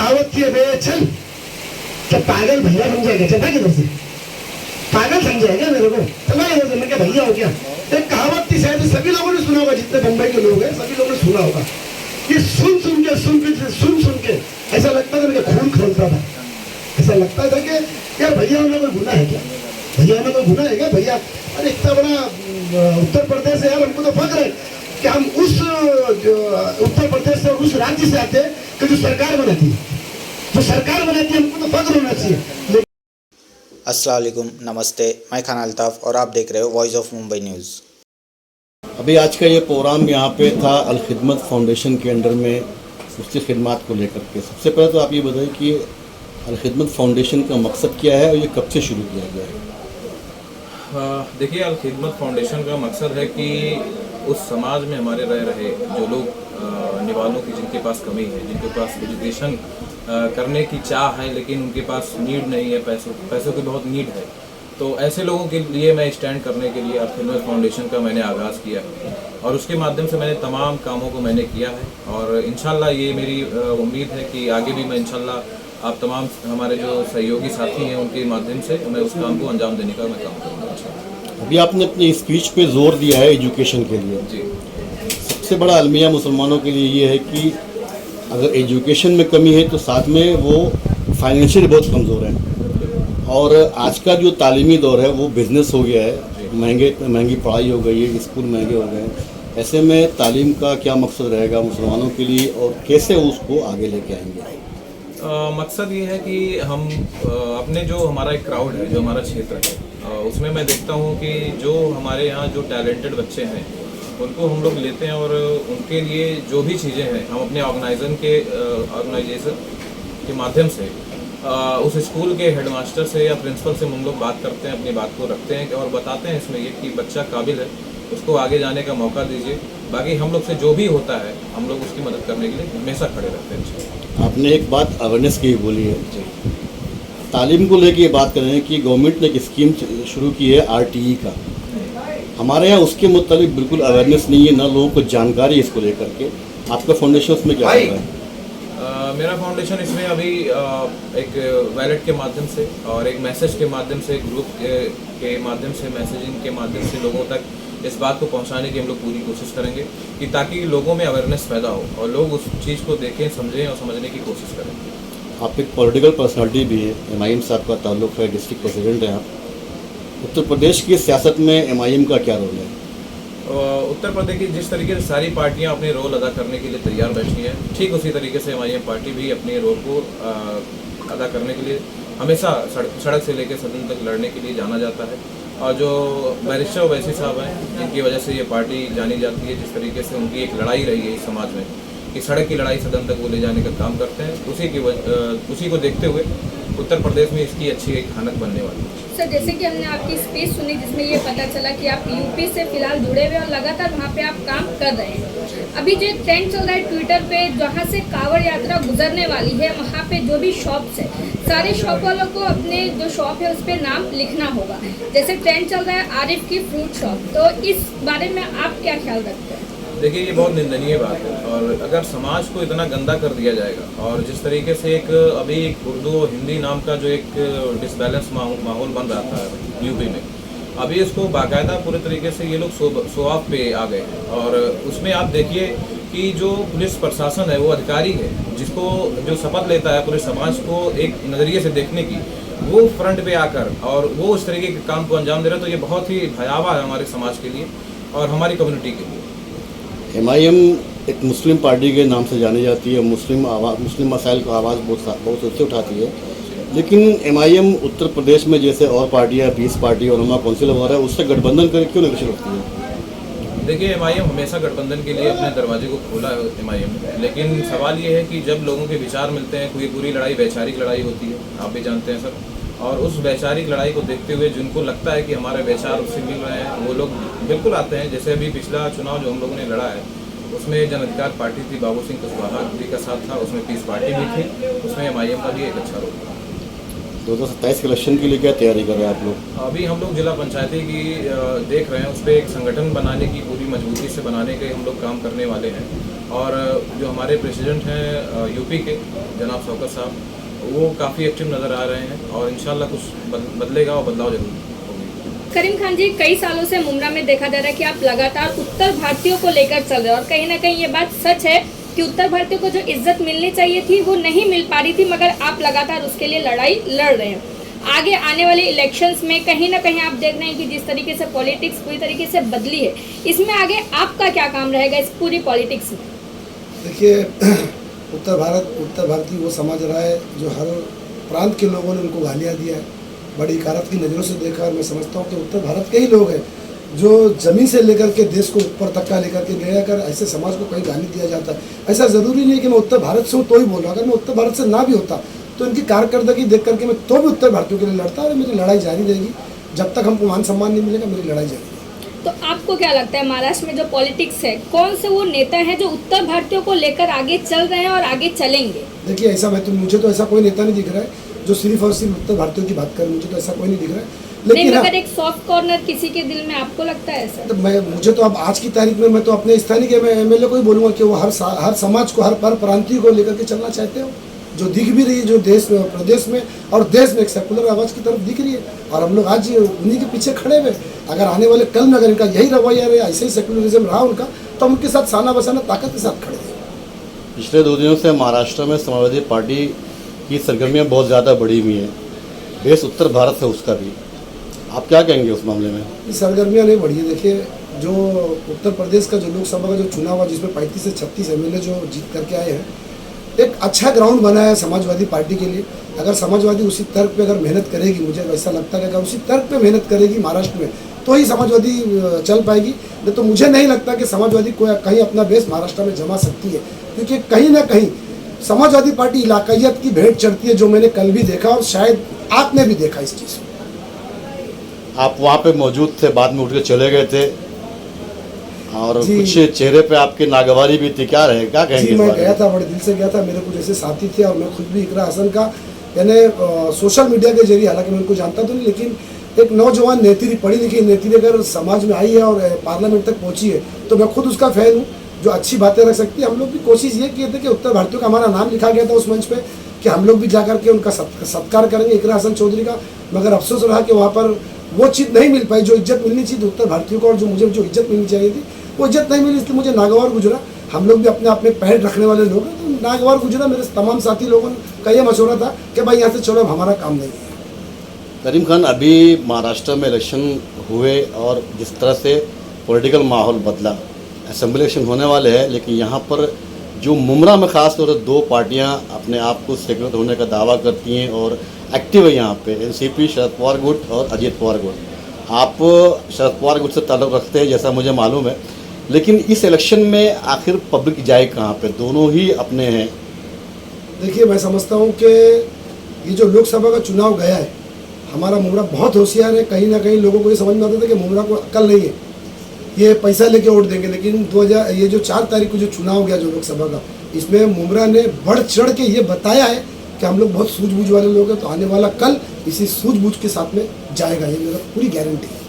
कहावत की है, चल क्या पागल भैया बन जाएगा, चल भाग इधर से, पागल समझाएगा मेरे को, चल भाग इधर से। मैं क्या भैया हो क्या? एक कहावत थी, शायद सभी लोगों ने सुना होगा, जितने मुंबई के लोग हैं सभी लोगों ने सुना होगा। ये सुन के ऐसा लगता था, मेरा खून खौलता था। ऐसा लगता था कि यार भैया होना कोई गुनाह है क्या? भैया होना कोई गुनाह है क्या? भैया अरे इतना बड़ा उत्तर प्रदेश है यार, हमको तो फख्र है कि हम उस उत्तर प्रदेश से, उस राज्य से आते कि जो सरकार बनाती है, हमको तो फख्र होना चाहिए। अस्सलाम वालेकुम, नमस्ते। मैं खान अल्ताफ़ और आप देख रहे हो वॉइस ऑफ मुंबई न्यूज़। अभी आज का ये प्रोग्राम यहाँ पे था अल खिदमत फाउंडेशन के अंडर में उसकी खिदमत को लेकर के। सबसे पहले तो आप ये बताइए कि अल खिदमत फाउंडेशन का मकसद क्या है और ये कब से शुरू किया गया है? देखिए, अल खिदमत फाउंडेशन का मकसद है कि उस समाज में हमारे रह रहे जो लोग निवालों की, जिनके पास कमी है, जिनके पास एजुकेशन करने की चाह है लेकिन उनके पास नीड नहीं है, पैसों की बहुत नीड है, तो ऐसे लोगों के लिए मैं स्टैंड करने के लिए अल खिदमत फाउंडेशन का मैंने आगाज़ किया है और उसके माध्यम से मैंने तमाम कामों को मैंने किया है और इंशाल्लाह ये मेरी उम्मीद है कि आगे भी मैं इंशाल्लाह आप तमाम हमारे जो सहयोगी साथी हैं उनके माध्यम से मैं उस काम को अंजाम देने का मैं काम करूँगा। अभी आपने अपनी स्पीच पे जोर दिया है एजुकेशन के लिए। जी, सबसे बड़ा अलमिया मुसलमानों के लिए ये है कि अगर एजुकेशन में कमी है तो साथ में वो फाइनेंशियली बहुत कमज़ोर हैं और आज का जो तालीमी दौर है वो बिज़नेस हो गया है, महंगी पढ़ाई हो गई है, स्कूल महंगे हो गए हैं। ऐसे में तालीम का क्या मकसद रहेगा मुसलमानों के लिए और कैसे उसको आगे लेके आएंगे? मकसद ये है कि हम अपने जो हमारा एक क्राउड है, जो हमारा क्षेत्र है, उसमें मैं देखता हूँ कि जो हमारे यहाँ जो टैलेंटेड बच्चे हैं उनको हम लोग लेते हैं और उनके लिए जो भी चीज़ें हैं हम अपने ऑर्गेनाइजेशन के माध्यम से उस स्कूल के हेडमास्टर से या प्रिंसिपल से हम लोग बात करते हैं, अपनी बात को रखते हैं और बताते हैं इसमें ये कि बच्चा काबिल है, उसको आगे जाने का मौका दीजिए। बाकी हम लोग से जो भी होता है हम लोग उसकी मदद करने के लिए हमेशा खड़े रहते हैं। आपने एक बात अवेयरनेस की बोली है, तालीम को लेके ये बात कर रहे हैं कि गवर्नमेंट ने एक स्कीम शुरू की है RTE का। हमारे यहाँ उसके मुताबिक बिल्कुल अवेयरनेस नहीं है, ना लोगों को जानकारी इसको लेकर के। आपका फाउंडेशन उसमें क्या कर रहा है? मेरा फाउंडेशन इसमें अभी एक वैलेट के माध्यम से और एक मैसेज के माध्यम से, ग्रुप के माध्यम से, मैसेजिंग के माध्यम से लोगों तक इस बात को पहुंचाने की हम लोग पूरी कोशिश करेंगे कि ताकि लोगों में अवेयरनेस पैदा हो और लोग उस चीज़ को देखें, समझें और समझने की कोशिश करें। आप एक पॉलिटिकल पर्सनालिटी भी है, MIM साहब का ताल्लुक़ है, डिस्ट्रिक्ट प्रेसिडेंट हैं आप। उत्तर प्रदेश की सियासत में MIM का क्या रोल है? उत्तर प्रदेश की जिस तरीके से सारी पार्टियां अपने रोल अदा करने के लिए तैयार बैठी हैं, ठीक उसी तरीके से MIM पार्टी भी अपने रोल को अदा करने के लिए हमेशा सड़क से लेकर सदन तक लड़ने के लिए जाना जाता है। और जो बैरिस्टर ओवैसी साहब हैं, जिनकी वजह से ये पार्टी जानी जाती है, जिस तरीके से उनकी एक लड़ाई रही है इस समाज में कि सड़क की लड़ाई सदन तक वो ले जाने का काम करते हैं, उसी को देखते हुए उत्तर प्रदेश में इसकी अच्छी एक हालत बनने वाली है। सर, जैसे कि हमने आपकी स्पीच सुनी जिसमें ये पता चला कि आप यूपी से फिलहाल जुड़े हुए और लगातार वहाँ पे आप काम कर रहे हैं। अभी जो ट्रेंड चल रहा है ट्विटर पे, जहाँ से कांवड़ यात्रा गुजरने वाली है वहाँ पे जो भी शॉप्स है, सारे शॉप वालों को अपने जो शॉप है उस पर नाम लिखना होगा। जैसे ट्रेंड चल रहा है आरिफ की फ्रूट शॉप, तो इस बारे में आप क्या ख्याल रखते हैं? देखिए, ये बहुत निंदनीय बात है और अगर समाज को इतना गंदा कर दिया जाएगा और जिस तरीके से एक अभी एक उर्दू हिंदी नाम का जो एक डिसबैलेंस माहौल बन रहा था यूपी में, अभी इसको बाकायदा पूरे तरीके से ये लोग सोआफ पे आ गए हैं और उसमें आप देखिए कि जो पुलिस प्रशासन है, वो अधिकारी है जिसको जो शपथ लेता है पूरे समाज को एक नज़रिए से देखने की, वो फ्रंट पे आकर और वो उस तरीके के काम को अंजाम दे रहा है, तो ये बहुत ही भयावह है हमारे समाज के लिए और हमारी कम्युनिटी के लिए। MIM एक मुस्लिम पार्टी के नाम से जानी जाती है, मुस्लिम मसाइल को आवाज़ बहुत अच्छी उठाती है, लेकिन MIM उत्तर प्रदेश में जैसे और पार्टियाँ, पीस पार्टी और उनमा काउंसिल वगैरह, उससे गठबंधन करके क्यों नहीं रखती है? देखिए, MIM हमेशा गठबंधन के लिए अपने दरवाजे को खोला है MIM, लेकिन सवाल ये है कि जब लोगों के विचार मिलते हैं, कोई पूरी लड़ाई वैचारिक लड़ाई होती है, आप भी जानते हैं सर, और उस वैचारिक लड़ाई को देखते हुए जिनको लगता है कि हमारे विचार उससे मिल रहे हैं, वो लोग बिल्कुल आते हैं। जैसे अभी पिछला चुनाव जो हम लोगों ने लड़ा है उसमें जन अधिकार पार्टी थी, बाबू सिंह कुशवाहा जी का साथ था, उसमें पीस पार्टी भी थी, उसमें MIM का भी एक अच्छा रोल था। 2027 के इलेक्शन के लिए क्या तैयारी कर रहे हैं आप लोग? अभी हम लोग जिला पंचायती की देख रहे हैं, उस पर एक संगठन बनाने की पूरी मजबूती से बनाने के हम लोग काम करने वाले हैं और जो हमारे प्रेसिडेंट हैं यूपी के जनाब शौकत साहब, वो काफ़ी एक्टिव नज़र आ रहे हैं और इंशाल्लाह कुछ बदलेगा और बदलाव जरूर होगा। करीम खान जी, कई सालों से मुमरा में देखा जा रहा है कि आप लगातार उत्तर भारतीयों को लेकर चल रहे हैं और कहीं ना कहीं ये बात सच है कि उत्तर भारतीयों को जो इज्जत मिलनी चाहिए थी वो नहीं मिल पा रही थी, मगर आप लगातार उसके लिए लड़ाई लड़ रहे हैं। आगे आने वाले इलेक्शंस में कहीं ना कहीं आप देख रहे हैं कि जिस तरीके से पॉलिटिक्स पूरी तरीके से बदली है, इसमें आगे आपका क्या काम रहेगा इस पूरी पॉलिटिक्स में? देखिए, उत्तर भारतीय वो समाज रहा है जो हर प्रांत के लोगों ने उनको गालियाँ दिया है, बड़ी कारत की नज़रों से देखा। और मैं समझता हूँ कि उत्तर भारत के ही लोग हैं जो ज़मीन से लेकर के देश को ऊपर तक का लेकर के गए। अगर ऐसे समाज को कहीं गाली दिया जाता है, ऐसा ज़रूरी नहीं कि मैं उत्तर भारत से हूँ तो ही बोल रहा हूँ। अगर मैं उत्तर भारत से ना भी होता तो इनकी कारकर्दगी देख करके मैं तो भी उत्तर भारतीयों के लिए लड़ता और मेरी लड़ाई जारी रहेगी। जब तक हमको मान सम्मान नहीं मिलेगा, मेरी लड़ाई जारी रहेगी। तो आपको क्या लगता है महाराष्ट्र में जो पॉलिटिक्स है, कौन से वो नेता हैं जो उत्तर भारतीयों को लेकर आगे चल रहे हैं और आगे चलेंगे? देखिए, ऐसा मुझे तो ऐसा कोई नेता नहीं दिख रहा है जो सिर्फ और सिर्फ उत्तर भारतीयों की बात करे। मुझे तो ऐसा कोई नहीं दिख रहा है। लेकिन नहीं, मगर एक सॉफ्ट कॉर्नर किसी के दिल में आपको लगता है ऐसा? तो मुझे तो अब आज की तारीख में मैं तो अपने स्थानीय के एमएलए को ही बोलूँगा कि वो हर समाज को, हर प्रांतीय को लेकर के चलना चाहते हो, जो दिख भी रही है, जो देश में, प्रदेश में और देश में एक सेकुलर आवाज़ की तरफ दिख रही है। और हम लोग आज उन्हीं के पीछे खड़े हुए। अगर आने वाले कल में अगर इनका यही रवैया रहे, ऐसे ही सेकुलरिज्म रहा उनका, तो हम उनके साथ साना बसाना ताकत के साथ खड़े हैं। पिछले 2 दिनों से महाराष्ट्र में समाजवादी पार्टी की सरगर्मियाँ बहुत ज़्यादा बढ़ी हुई हैं, बेस उत्तर भारत है उसका भी। आप क्या कहेंगे उस मामले में? ये सरगर्मियाँ नहीं बढ़ी है। देखिए, जो उत्तर प्रदेश का जो लोकसभा का जो चुनाव हुआ, जिसमें 35 से 36 एमएलए जो जीत करके आए हैं, एक अच्छा ग्राउंड बना है समाजवादी पार्टी के लिए। अगर समाजवादी उसी तर्क पे अगर मेहनत करेगी, मुझे वैसा लगता है कि अगर उसी तर्क पे मेहनत करेगी महाराष्ट्र में, तो ही समाजवादी चल पाएगी। नहीं तो मुझे नहीं लगता कि समाजवादी कोई कहीं अपना बेस महाराष्ट्र में जमा सकती है, क्योंकि कहीं ना कहीं समाजवादी पार्टी इलाकाइयत की भेंट चढ़ती है, जो मैंने कल भी देखा और शायद आपने भी देखा इस चीज़ को। आप वहाँ पे मौजूद थे, बाद में उठ के चले गए थे और कुछ चेहरे पे आपकी नागवारी भी थी, क्या रहे, क्या कहेंगे? जी, मैं गया था, बड़े दिल से गया था। मेरे कुछ ऐसे साथी थे और मैं खुद भी इकरा हसन का, यानी सोशल मीडिया के जरिए, हालांकि मैं उनको जानता तो नहीं, लेकिन एक नौजवान नेत्री, पढ़ी लिखी नेत्री अगर समाज में आई है और पार्लियामेंट तक पहुंची है, तो मैं खुद उसका फैन हूँ, जो अच्छी बातें रख सकती है। हम लोग भी कोशिश ये किए थे कि उत्तर भारतीयों का हमारा नाम लिखा गया था उस मंच पे कि हम लोग भी जाकर के उनका सत्कार करेंगे, इकरा हसन चौधरी का। मगर अफसोस रहा कि वहाँ पर वो चीज़ नहीं मिल पाई जो इज्जत मिलनी चाहिए उत्तर भारतीयों को, और जो मुझे जो इज्जत मिलनी चाहिए थी वो इज्जत नहीं मिली, इसलिए मुझे नागवार गुजरा। हम लोग भी अपने पैर रखने वाले लोग हैं, तो नागवार गुजरा। मेरे तमाम साथी लोगों का ये मशवरा था कि भाई यहाँ से चलो, अब हमारा काम नहीं है। करीम खान, अभी महाराष्ट्र में इलेक्शन हुए और जिस तरह से पॉलिटिकल माहौल बदला, असेंबली इलेक्शन होने वाले हैं, लेकिन यहाँ पर जो मुमरा में ख़ास तौर पर 2 पार्टियाँ अपने आप को सेक्युलर होने का दावा करती हैं और एक्टिव है यहाँ पे, एनसीपी, शरद पवार गुट और अजीत पवार गुट। आप शरद पवार गुट से ताल्लुक़ रखते हैं जैसा मुझे मालूम है, लेकिन इस इलेक्शन में आखिर पब्लिक जाए कहाँ पे? दोनों ही अपने हैं। देखिए, मैं समझता हूँ कि ये जो लोकसभा का चुनाव गया है, हमारा मुमरा बहुत होशियार है। कहीं ना कहीं लोगों को ये समझ में आता था कि मुमरा को अक्ल नहीं है, ये पैसा लेके वोट देंगे। लेकिन ये जो 4 तारीख को जो चुनाव गया जो लोकसभा का, इसमें मुमरा ने बढ़ चढ़ के ये बताया है कि हम लोग बहुत सूझबूझ वाले लोग हैं, तो आने वाला कल इसी सूझबूझ के साथ में जाएगा, ये मेरा पूरी गारंटी है।